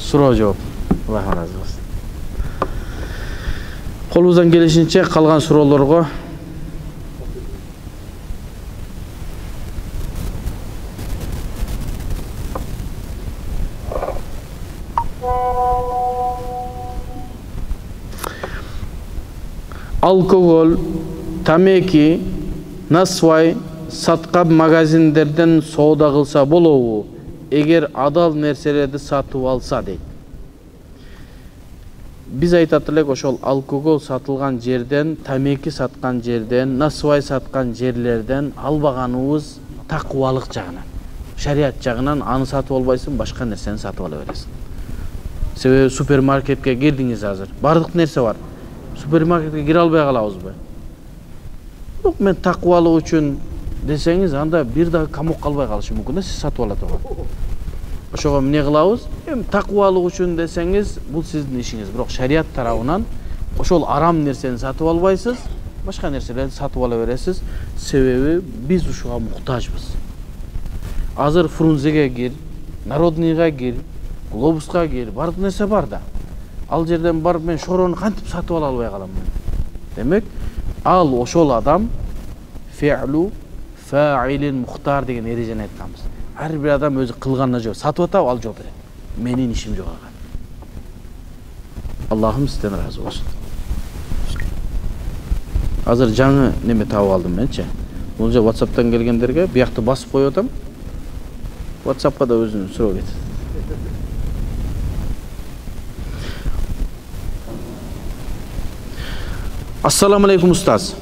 Суроо жооп. Алла разы болсун. Колубуздан келишинче калган суроолорго алкогол, тамеки, насвай саткан магазиндерден соода кылса болобу? Эгер адал нерселерди сатып алса дейт. Биз айтат элек ошол алкогол сатылган жерден, тамеки саткан жерден, насвай саткан жерлерден албаганыбыз такыбалык жагынан, шарият жагынан аны сатып албайсың, башка нерсени сатып ала бересиң. Себеби супермаркетке кирдиңиз азыр. Бардык нерсе бар. Супермаркетке кире албай калабызбы? Жок, мен такыбалык үчүн десеңиз, анда бир дагы камок калбай калышы мүмкүн да, сиз сатып ала турган. Ошого эмне кылабыз? Такыбалык үчүн десеңиз, бул сиздин ишиңиз. Бирок шарият тарабынан ошол арам нерсени сатып албайсыз, башка нерселерди сатып ала бересиз. Себеби биз ушуга муктажбыз. Азыр Фрунзеге кир, Народныйга кир, Глобуска кир, бардык нерсе бар да. Ал жерден барып мен шорону кантип сатып ала албай калам? Демек, ал ошол адам фи'лу фаилин мухтар деген эрежени айтканбыз. Ар бир адам өзү кылганына жооп, сатып атабы, ал жооп берет. Менин ишим жок ага. Аллахым сизден разы болсун. Азыр жаңы неме таап алдым менчи. Бул же WhatsApp'тан келгендерге биякты басып коюп атам. WhatsApp'ка да өзүнүн суроо кетет. Ассаламу алейкум устаз.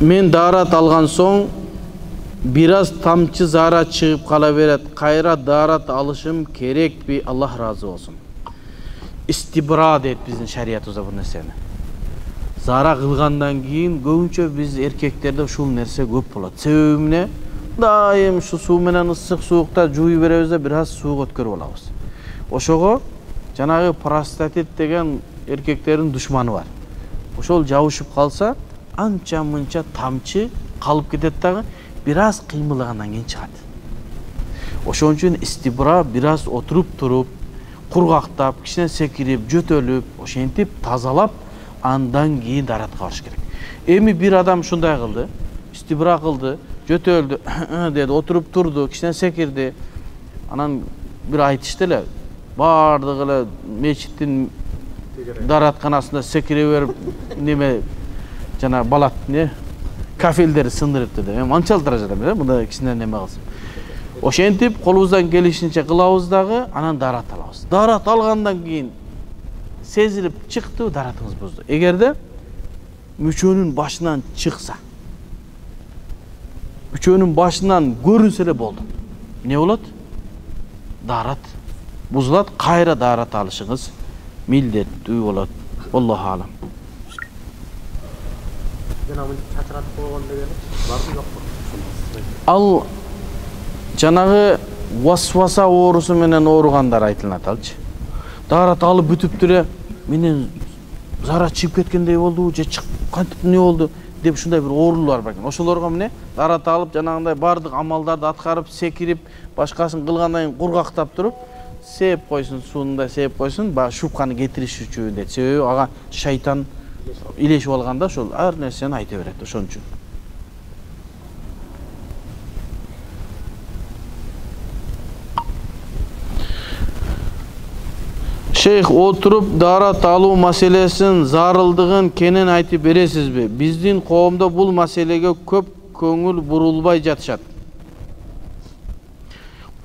Мен дарат алган соң бир аз тамчы зара чыгып кала берет. Кайра дарат алышым керекпи? Аллах разы болсун. Истибра дейт биздин шариятыбызда бул нерсени. Зара кылгандан кийин көбүнчө биз эркектерде ушул нерсе көп болот. Себеби эмне? Дайым ушу суу менен ысык суукта жууй беребиз да бир аз суук өткөрүп алабыз. Ошого жанагы простатит деген эркектердин душманы бар. Ошол жабышып калса, анча-мынча тамчы калып кетет дагы, бир аз кыймылдагандан кийин чыгат. Ошон үчүн истибра бир аз отуруп туруп, кургактап, кичине секирип, жөтөлүп, ошентип тазалап, андан кийин даратка барыш керек. Эми бир адам ушундай кылды, истибра кылды, жөтөлдү, деди, отуруп турду, кичине секирди. Анан бир айтышты эле, бардыгы эле мечиттин даратканасында секире берип, неме жана балат не кафелдери сындырып деди. Мен анчалык даражада эмес, мында кичине неме кылсам. Ошентип колубуздан келишинче кылабыз дагы, анан дарат алабыз. Дарат алгандан кийин сезилип чыкты, даратыңыз бузду. Эгерде мүчөнүн башынан чыкса, мүчөнүн башынан көрүнсө эле болду. Не болот? Дарат бузулат, кайра дарат алышыңыз милдеттүү болот. Аллаху алам. Ал жанагы васваса оорусу менен ооругандар айтылат алчы. Дарат алып бүтүп туре, менен зара чыгып кеткендей болду, же кантип не болду деп ушундай бир оорулар бар экен. Ошолорго эмне? Дарат алып жанагындай бардык амалдарды аткарып, секирип, башкасын кылгандан кийин кургактап туруп, сээп койсун, суунда сээп койсун, баягы шубканы кетириш үчүн дейт. Себеби ага шайтан илешип алганда ошол ар нерсени айта берет, ошон үчүн. Шейх, отуруп дарат алуу маселесин зарылдыгын кенен айтып бересизби? Биздин коомдо бул маселеге көп көңүл бурулбай жатышат.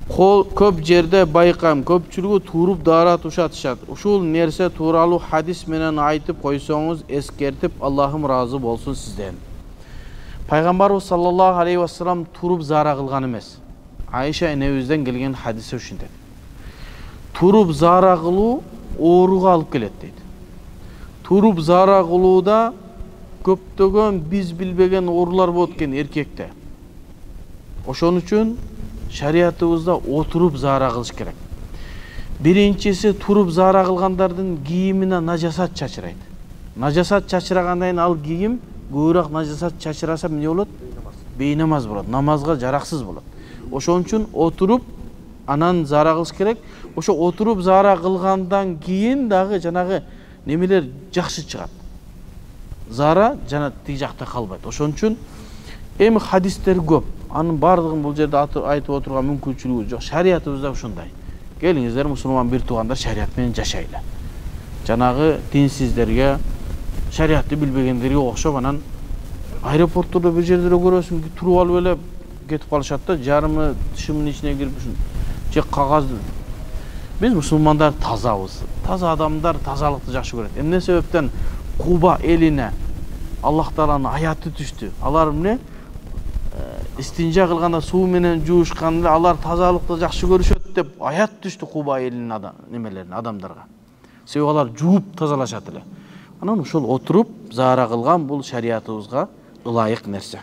Көп жерде байкам, көпчүлүгү туруп дарат ушатышат. Ушул нерсе тууралуу хадис менен айтып койсоңуз, эскертип, Аллахым разы болсун сизден. Пайгамбарыбыз саллаллаху алейхи ва саллям туруп зара кылган эмес. Айша энебизден келген хадиси ушинтет. Туруп зара кылуу ооруга алып келет дейт. Туруп зара кылууда көптөгөн биз билбеген оорулар болот экен эркекте. Ошон үчүн шариятыбызда отуруп зара кылыш керек. Биринчиси, туруп зара кылгандардын кийимине нажасат чачырайт. Нажасат чачырагандан кийин ал кийим көбүрөөк нажасат чачыраса эмне болот? Бейнамаз болот, намазга жараксыз болот. Ошон үчүн отуруп анан заара кылыш керек. Ошо отуруп заара кылгандан кийин дагы жанагы немелер жакшы чыгат. Заара жана тиги жакта калбайт. Ошон үчүн эми хадистер көп. Анын бардыгын бул жерде айтып отурган мүмкүнчүлүгү жок. Шариятыбызда ушундай. Келиңиздер, мусулман бир туугандар, шарият менен жашайлы. Жанагы динсиздерге, шариятты билбегендерге окшоп анан аэропорттордо бир жерде көрөсүң, туруп алып эле кетип калышат да, жарымы тишимин ичине кирип же кагазды. Биз мусулмандар тазабыз. Таза адамдар тазалыкты жакшы көрөт. Эмне себептен Куба элине Аллах Тааланын аяты түштү. Алар эмне? Истинжа кылганда суу менен жуушканда алар тазалыкты жакшы көрүшөт деп аят түштү Куба элинин немелерине, адамдарга. Себеби алар жууп тазалашат эле. Анан ошол отуруп заара кылган бул шариятыбызга ылайык нерсе.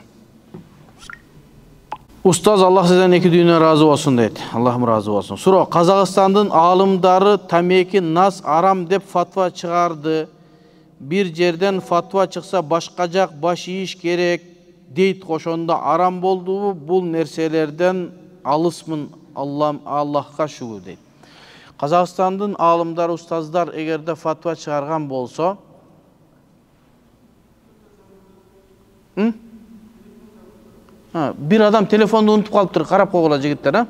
Устаз, Аллах сизден эки дүйнө разы болсун дейт. Аллахым разы болсун. Суроо: Казакстандын аалымдары тамеки нас арам деп фатва чыгарды. Bir жерден фатва чыкса башка жак баш ийиш керек дейт. Ошондо арам болдубу? Бул нерселерден алысмын, Аллахка шүгүр дейт. Казакстандын аалымдары, устаздар эгерде фатва чыгарган болсо, бир адам телефонду унутуп калыптыр, карап койгула жигиттер,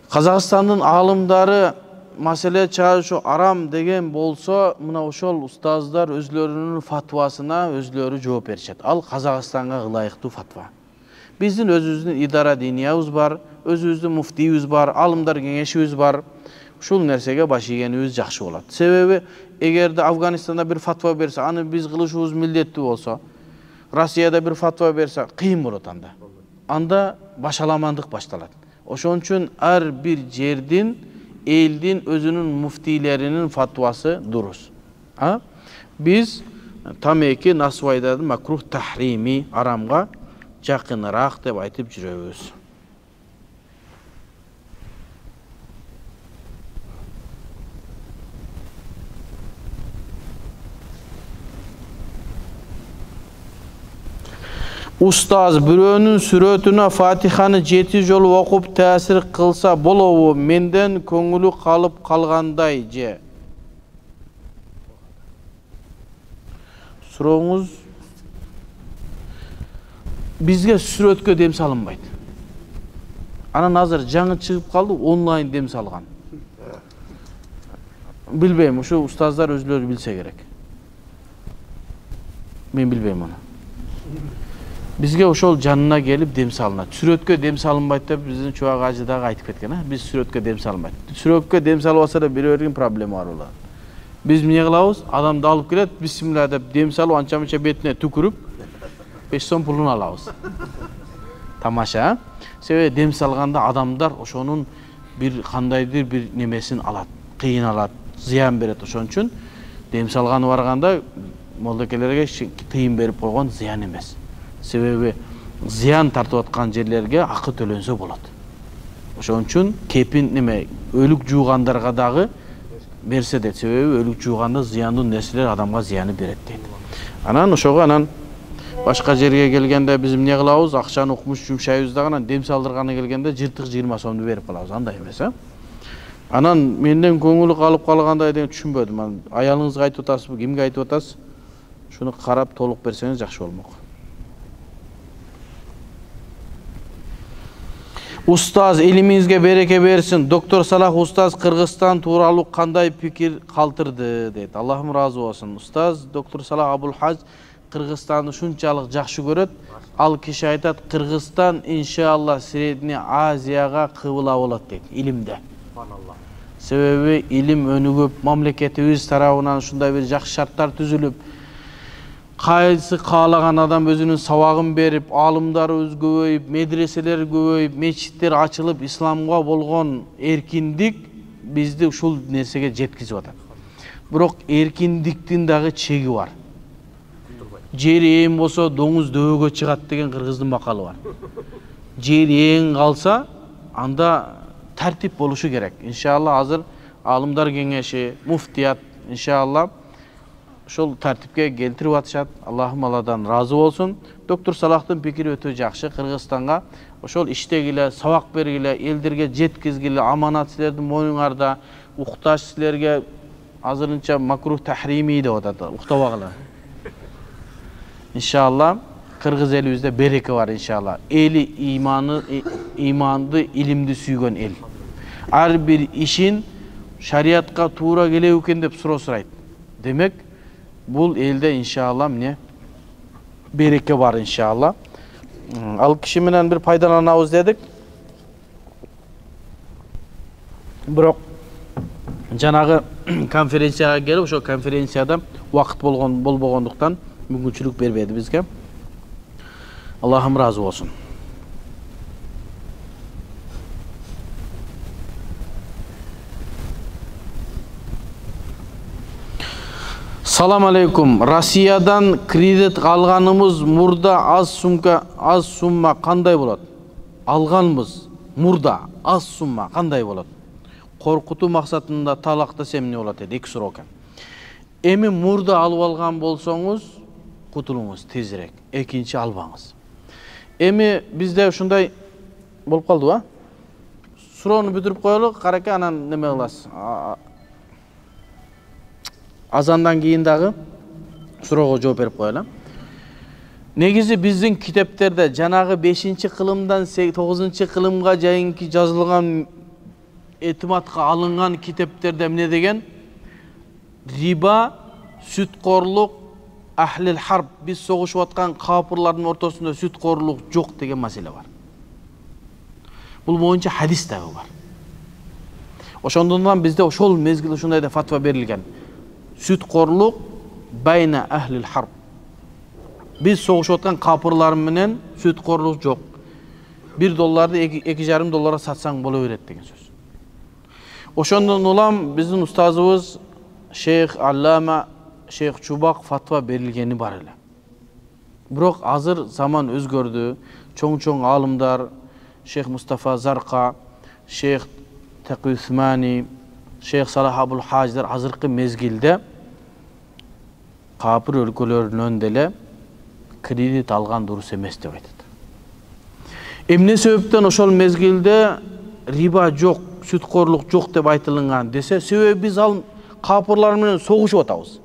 Казакстандын аалымдары маселе чыгарышы арам деген болсо, мына ошол устаздар өзлөрүнүн фатвасына өзлөрү жооп беришет. Ал Казакстанга ылайыктуу фатва. Биздин өзүбүздүн идара диниябыз бар, өзүбүздүн муфтийибиз бар, алымдар кеңешибиз бар. Ушул нерсеге баш ийгенибиз жакшы болот. Себеби эгерде Афганистанда бир фатва берсе, аны биз кылышыбыз милдеттүү болсо, Россияда бир фатва берсе, кыйын болот анда. Анда башаламандык башталат. Ошон үчүн ар бир жердин, элдин өзүнүн муфтийлеринин фатвасы дурус. Биз тамеки насвайдадын макрух тахрими, арамга жакыныраак деп айтып жүрөбүз. Устаз, бирөөнүн сүрөтүнө Фатиханы 7 жолу окуп таасир кылса болобу? Менден көңүлү калып калгандай же? Сурооңуз, бизге сүрөткө дем салынбайт. Анан азыр жаңы чыгып калды, онлайн дем салган. Билбейм, ушу устаздар өзлөрү билсе керек. Мен билбейм аны. Бизге ошол жанына келип дем салынат. Сүрөткө дем салынбайт деп биздин чубак ажы дагы айтып кеткен, Биз сүрөткө дем салынбайт. Сүрөткө дем салбаса да бирөөрүн проблема бар болот. Биз эмне кылабыз? Адамды алып келет, бисмилла деп дем салып, анча-мынча бетине түкүрүп, 5 сом пулун алабыз. Тамаша, себеби дем салганда адамдар ошонун бир кандайдыр бир немесин алат, кыйналат, зыян берет. Ошон үчүн дем салганы барганда молдокелерге тыйын берип койгон зыян эмес. Себеби зыян тартып аткан жерлерге акы төлөнсө болот. Ошон үчүн кепин неме өлүк жуугандарга дагы берсе дейт. Себеби өлүк жууганда зыяндуу нерселер адамга зыяны берет дейт. Анан ошого башка жерге келгенде биз эмне кылабыз? Акчаны укмуш жумшайбыз дагы, анан дем салдырганы келгенде жыртык 20 сомду берип калабыз. Андай эмес, Анан менден көңүлү калып калгандай деген түшүнбөдүм. Аялыңызга айтып атасызбы, кимге айтып атасыз? Шуну карап толук берсеңиз жакшы болмок. Устаз, илимиңизге береке берсин. Доктор Салах устаз Кыргызстан тууралуу кандай пикир калтырды дейт. Аллахым разы болсун. Устаз доктор Салах Абул Хаж Кыргызстанды шунчалык жакшы көрөт. Ал киши айтат, Кыргызстан иншалла Средний Азияга кыбыла болот дейт илимде. Себеби илим өнүгүп, мамлекетибиз тарабынан ушундай бир жакшы шарттар түзүлүп, кайсы каалаган адам өзүнүн сабагын берип, аалымдарыбыз көбөйүп, медреселер көбөйүп, мечиттер ачылып, исламга болгон эркиндик бизди ушул нерсеге жеткизип атат. Бирок эркиндиктин дагы чеги бар. Жери эң болсо доңуз дөөгө чыгат деген кыргыздын макалы бар. Жери эң калса, анда тартип болушу керек. Иншалла азыр аалымдар кеңеши, муфтият иншалла ошол тартипке келтирип атышат. Аллахым Алладан разы болсун. Доктор Салахтын пикири өтө жакшы. Кыргызстанга ошол иштегиле, сабак бергиле, элдерге жеткизгиле, аманат силердин моюңарда, укташ силерге азырынча макрух тахрими деп атат. Уктабагыла. Иншалла кыргыз элибизде береке бар иншалла. Эли иманды, илимди сүйгөн эл. Ар бир ишин шариатка туура келеби экен деп сурайт. Демек, бул элде иншалла эмне береке бар иншалла. Ал киши менен бир пайдаланабыз дедик. Бирок жанагы конференцияга келип, ошо конференцияда убакыт болбогондуктан мүмкүнчүлүк бербеди бизге. Аллахым разы болсун. Салам алейкум. Россиядан кредит алганымыз мурда аз сумма кандай болот? Алганбыз мурда аз сумма кандай болот? Коркутуу максатында талактасам эмне болот деди? Эки суроо экен. Эми мурда алып алган болсоңуз кутулуңуз тезирээк. Экинчи албаңыз. Эми бизде ушундай болуп калды, а? Суроону бүтүрүп коелу, караке анан неме кыласыз? Азандан кийин дагы суроого жооп берип коелу. Негизи биздин китептерде жанагы 5-кылымдан 9-кылымга жайынки жазылган этиматка алынган китептерде эмне деген? Риба, сүткорлук, ахлил харб, биз согушуп аткан капырлардын ортосунда сүткорлук жок деген маселе бар. Бул боюнча хадис дагы бар. Ошондон бизде ошол мезгил ушундай да фатва берилген. Сүткорлук байна ахлил харб. Биз согушуп аткан капырлар менен сүткорлук жок. $1 $2,5 сатсаң боло берет деген сөз. Ошондон улам биздин устазыбыз Шейх Аллама Шейх Чубак фатва берилгени бар эле. Бирок азыр заман өзгөрдү. Чоң алымдар Шейх Мустафа Зарка, Шейх Тaqi Усмани, Шейх Салах Абул Хаждар азыркы мезгилде капыр өлкөлөрүнөн деле кредит алган дурус эмес деп айтат. Эмне себептен ошол мезгилде риба жок, сүткорлук жок деп айтылган десе, себеби биз ал капырлар менен согушуп атабыз.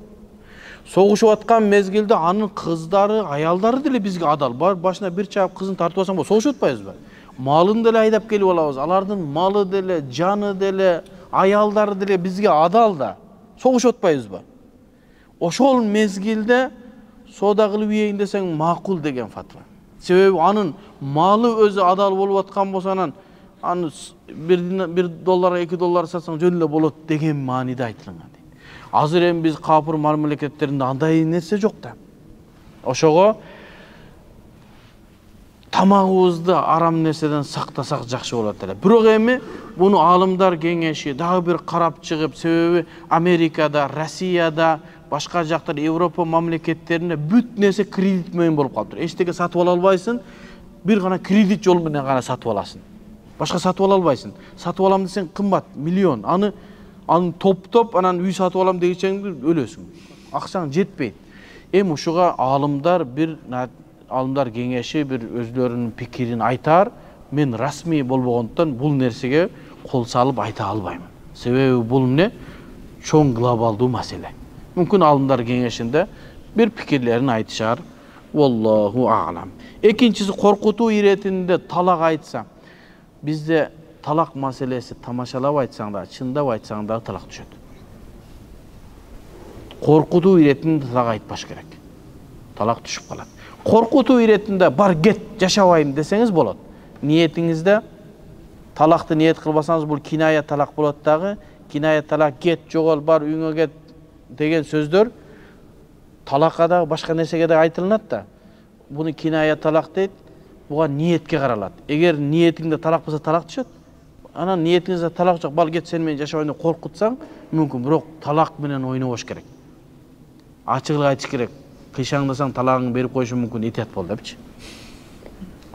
Согушуп аткан мезгилде анын кыздары, аялдары деле бизге адал. Башына бир чаап кызын тартып алсаң болот, согушуп атпайбызбы? Малын деле айдап келип алабыз. Алардын малы деле, жаны деле, аялдары деле бизге адал да. Согушуп атпайбызбы? Ошол мезгилде соода кылып ийейин десең макул деген фатва. Себеби анын малы өзү адал болуп аткан болсо анан аны $1 $2 сатсаң жөн эле болот деген мааниде айтылган. Азыр эми биз капыр мамлекеттеринде андай нерсе жок да. Ошого тамагыбызды арам нерседен сактасак жакшы болот эле. Бирок эми буну алымдар кеңеши дагы бир карап чыгып, себеби Америкада, Россияда, башка жактар Европа мамлекеттеринде бүт нерсе кредит менен болуп калыптыр. Эчтеке сатып ала албайсың, бир гана кредит жолу менен гана сатып аласың. Башка сатып ала албайсың. Сатып алам десең кымбат, миллион. Аны топтоп, анан үй сатып алам дегенче өлөсүң. Акчаң жетпейт. Эми ушуга алымдар кеңеши бир өзлөрүнүн пикирин айтар. Мен расмий болбогондуктан бул нерсеге кол салып айта албаймын. Себеби бул эмне? Чоң глобалдуу маселе. Мүмкүн алымдар кеңешинде бир пикирлерин айтышар. Wallahu a'lam. Экинчиси коркутуу иретинде талак айтса. Бизде талак маселеси тамашалап айтсаң да, чындап айтсаң да талак түшөт. Коркутуу иретинде талак айтпаш керек. Талак түшүп калат. Коркутуу иретинде бар кет жашабайм десеңиз болот. Ниетиңизде талакты ниет кылбасаңыз бул киная талак болот дагы. Киная талак кет, жогол, бар үйүңө кет деген сөздөр талакка да башка нерсеге да айтылат да. Буну киная талак дейт. Буга ниетке каралат. Эгер ниетиңде талак болсо талак түшөт. Анан ниетиңизде талак жок, бал кет сен менен жашабайм деп коркутсаң, мүмкүн, бирок талак менен ойнобош керек. Ачык эле айтыш керек. Кыйшаңдасаң талагыңды берип коюшу мүмкүн, этият бол депчи.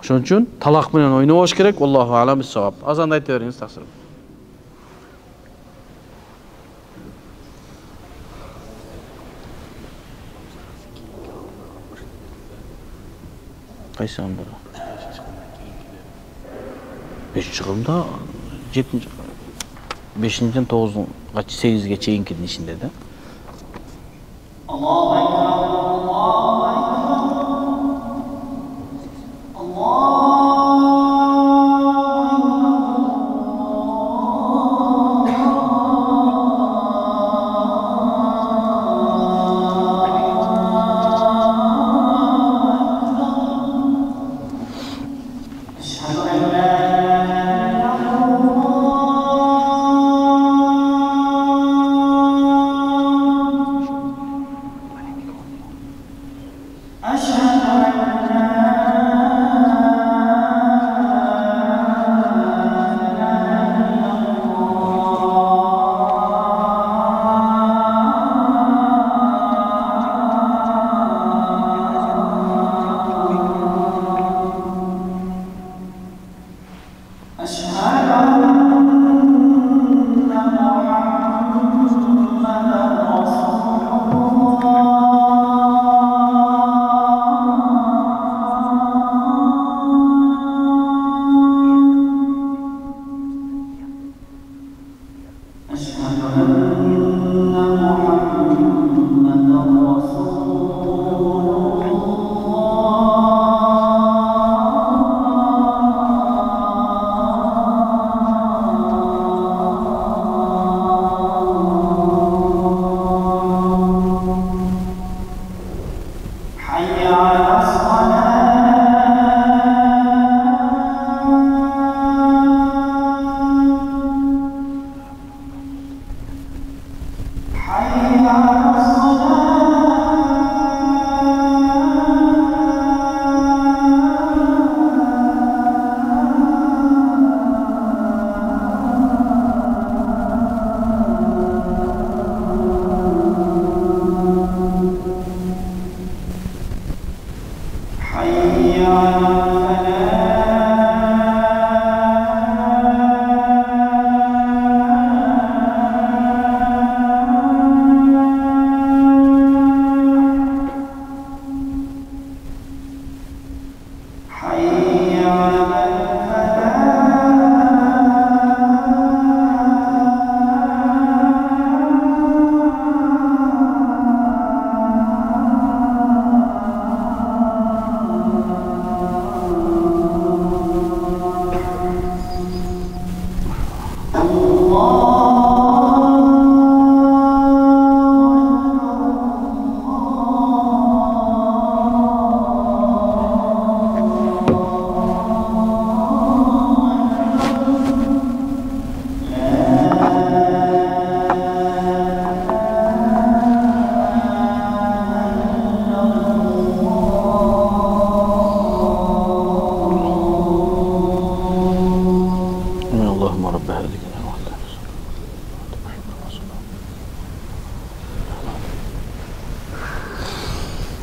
Ошон үчүн талак менен ойнобош керек. Аллаху алам бис-саваб. Азанды айта бериңиз, таксир. Кайсы чыгымдар? 5 чыгымда 7 5-ден 9-га 8-ге чейинкинин ичинде да. Allahu Ekber, Allahu Ekber, Allahu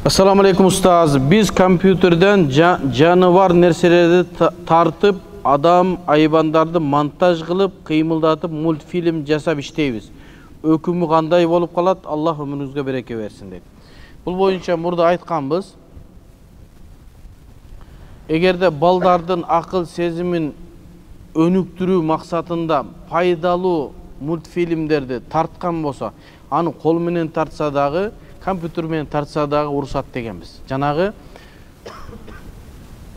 Assalamu alaikum ustaz. Biz kompüterden canavar nerselerdi tartıp adam aybandardı montaj kılıp kıymıldatıp multfilm jasap işteybiz. Ökümü kандай bolup kalat Allah ömrünüzge bereke versin dedi. Bul boyunca burada aytkanbız. Egerde baldardın akıl sezimin önüktürүү maksatında faydalı multfilmlerdi tartkan bolsa, аны kol menen tartsa dagı компьютер менен тартса дагы уруксат дегенбиз. Жанагы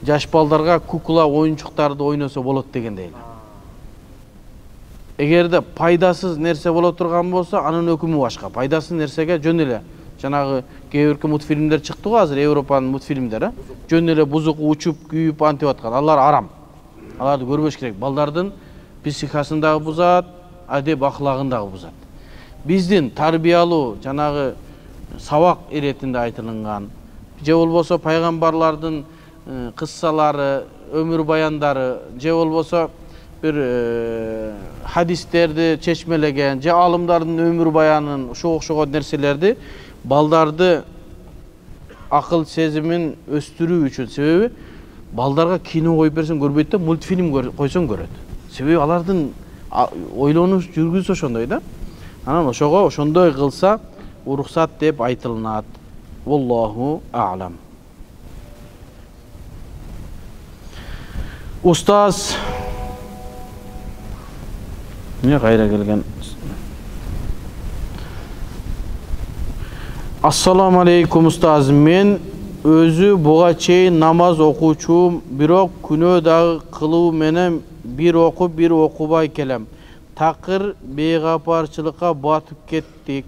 жаш балдарга кукла оюнчуктарды ойносо болот дегендей. Эгерде пайдасыз нерсе боло турган болсо, анын өкүмү башка. Пайдасыз нерсеге жөн эле жанагы кээ бир мультфильмдер чыкты го азыр, Европанын мультфильмдери. Жөн эле бузук учуп, күйүп антип аткан. Алар арам. Аларды көрбөш керек. Балдардын психикасын дагы бузат, адеп аклагын дагы бузат. Биздин тарбиялуу жанагы сабак иретинде айтылган, же болбосо пайгамбарлардын кыссалары, өмүр баяндары, же болбосо бир хадистерди чечмелеген, же алымдардын өмүр баянын, ошого окшогон нерселерди балдарды акыл сезимин өстүрүү үчүн. Себеби балдарга кино коюп берсең көрбөйт да, мультфильм койсоң көрөт. Себеби алардын ойлонуш жүргүзүшү ошондой да. Анан ошого ошондой кылса уруксат деп айтылынат. Wallahu a'lam. Ustaz ne kayra gelgen. Assalamu aleykum ustaz. Men özü buga çeyin namaz okuçum, birok күнөө dagı kılуу menen bir okup bir okubay kelem. Takır beygaparçılıkka batıp kettik.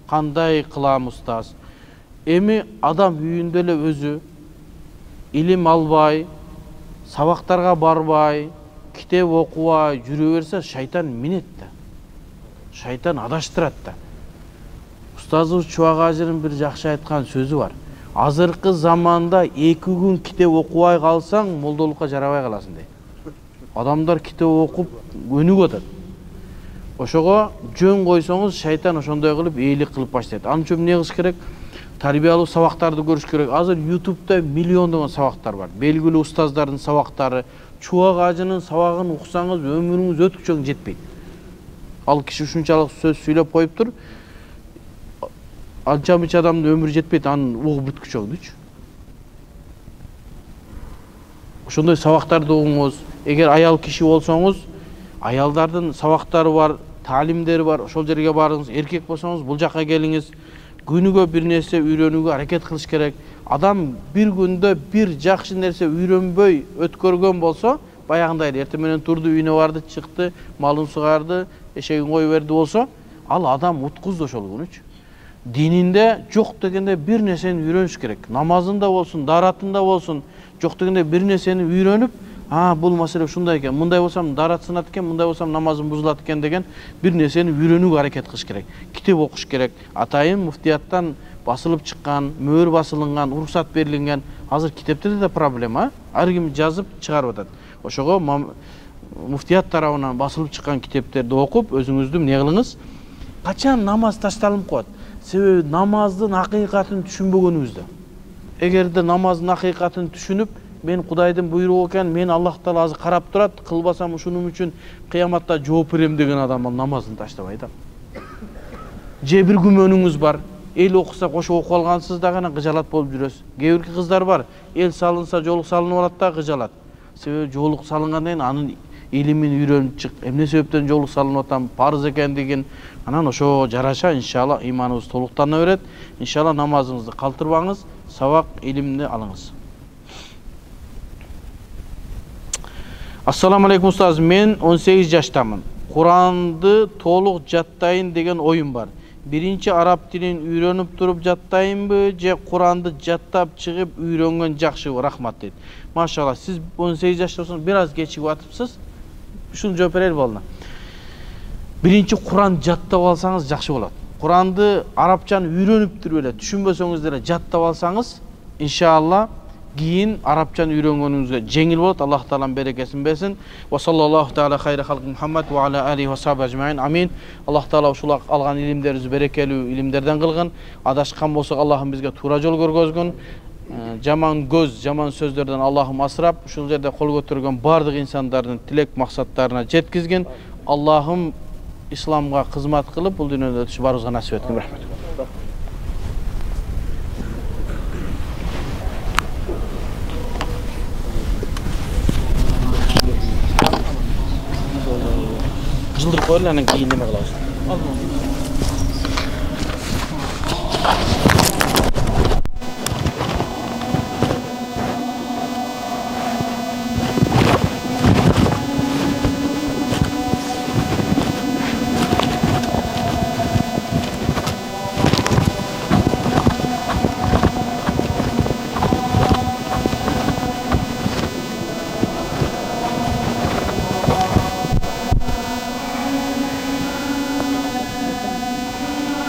Kanday kılam ustaz? Emi adam үйүндө эле özü ilim albay, sabaktarga barbay, kitep okubay жүрө берсе шайтан минет да. Шайтан адаштырат да. Устазыбыз Чубак ажынын бир жакшы айткан сөзү бар. Азыркы заманда 2 күн китеп окубай калсаң, молдолукка жарабай каласың дейт. Адамдар китеп окуп өнүгүп атат. Ошого жөн койсоңуз, шайтан ошондой кылып эйлик кылып баштайт. Анын үчүн эмне кылыш керек? Тарбиялуу сабактарды көрүш керек. Азыр YouTube'да миллиондогон сабактар бар. Белгилүү устаздардын сабактары, Чубак ажынын сабагын уксаңыз, өмүрүңүз өткүчөң жетпейт. Ал киши ушунчалык сөз сүйлөп коюптур. Анча-мынча адамдын өмүрү жетпейт, анын угуп бүткүчөңдүчү. Ошондой сабактарды угуңуз. Эгер аял киши болсоңуз, аялдардын сабактары бар, таалимдери бар, ошол жерге барыңыз. Эркек болсоңуз, бул жакка келиңиз. Күнүгө бир нерсе үйрөнүүгө аракет кылыш керек. Адам бир күндө бир жакшы нерсе үйрөнбөй өткөргөн болсо, баягындай эртең менен турду, үйүнө барды, чыкты, малын сугарды, эшегин коюп берди болсо, ал адам уткузду ошол күнүчү. Дининде жок дегенде бир нерсени үйрөнүш керек. Намазында болсун, даратында болсун, жок дегенде бир нерсени үйрөнүп, бул маселе ушундай экен, мындай болсам дарат сынат экен, мындай болсам намазым бузулат экен деген бир нерсени үйрөнүүгө аракет кылыш керек. Китеп окуш керек. Атайын муфтияттан басылып чыккан, мөөр басылынган, уруксат берилген, азыр китептерде да проблема, ар ким жазып чыгарып атат. Ошого муфтият тарабынан басылып чыккан китептерди окуп, өзүңүздү эмне кылыңыз? Качан намаз ташталып коет? Себеби намаздын акыйкатын түшүнбөгөнүбүздө. Эгерде намаздын акыйкатын түшүнүп, мен Кудайдын буйругу экен, мен Аллах Таала азыр карап турат, кылбасам ушунун үчүн кыяматта жооп берем деген адам намазын таштабайт. Же бир күмөнүңүз бар, эл окуса кошо окуп алгансыз да гана кыжалат болуп жүрөсүз. Кээ бир кыздар бар, эл салынса жоолук салынып алат да кыжалат. Себеби жоолук салынгандан кийин анын илимин үйрөнүп чык, эмне себептен жоолук салынып атам, парыз экендигин, анан ошо жараша иншалла ыйманыбыз толуктана берет. Иншалла намазыңызды калтырбаңыз, сабак илимди алыңыз. Assalamu aleykum ustaz, men 18 жаштамын. Куранды толук жаттайын деген оюм бар. Биринчи араб тилин үйрөнүп туруп жаттайынбы, же Куранды жаттап чыгып үйрөнгөн жакшыбы? Рахмат дейт. Машалла, сиз 18 жаштасыңыз, бир аз кечигип атыпсыз. Ушуну жооп берели болду. Биринчи Куран жаттап алсаңыз жакшы болот. Куранды арабчаны үйрөнүп туруп эле, түшүнбөсөңүз деле жаттап алсаңыз, иншалла кийин арабчаны үйрөнгөнүңүзгө жеңил болот. Аллах Таалам берекесин берсин. Ва саллаллаху таала хайра халқи Мухаммад ва аля алейхи ва сахби ажмаин. Амин. Аллах Таала ушул алган илимдерибизди берекелүү илимдерден кылгын. Адашкан болсок Аллахым бизге туура жол көргөзгүн. Жаман көз, жаман сөздөрдөн Аллахым асырап, ушул жерде кол көтөргөн бардык инсандардын тилек максаттарына жеткизген. Аллахым исламга кызмат кылып, бул дүйнөдө өтүш барыбызга насип эткин. Рахмат. Жылдырып коелу, анан кийин неме кылабыз?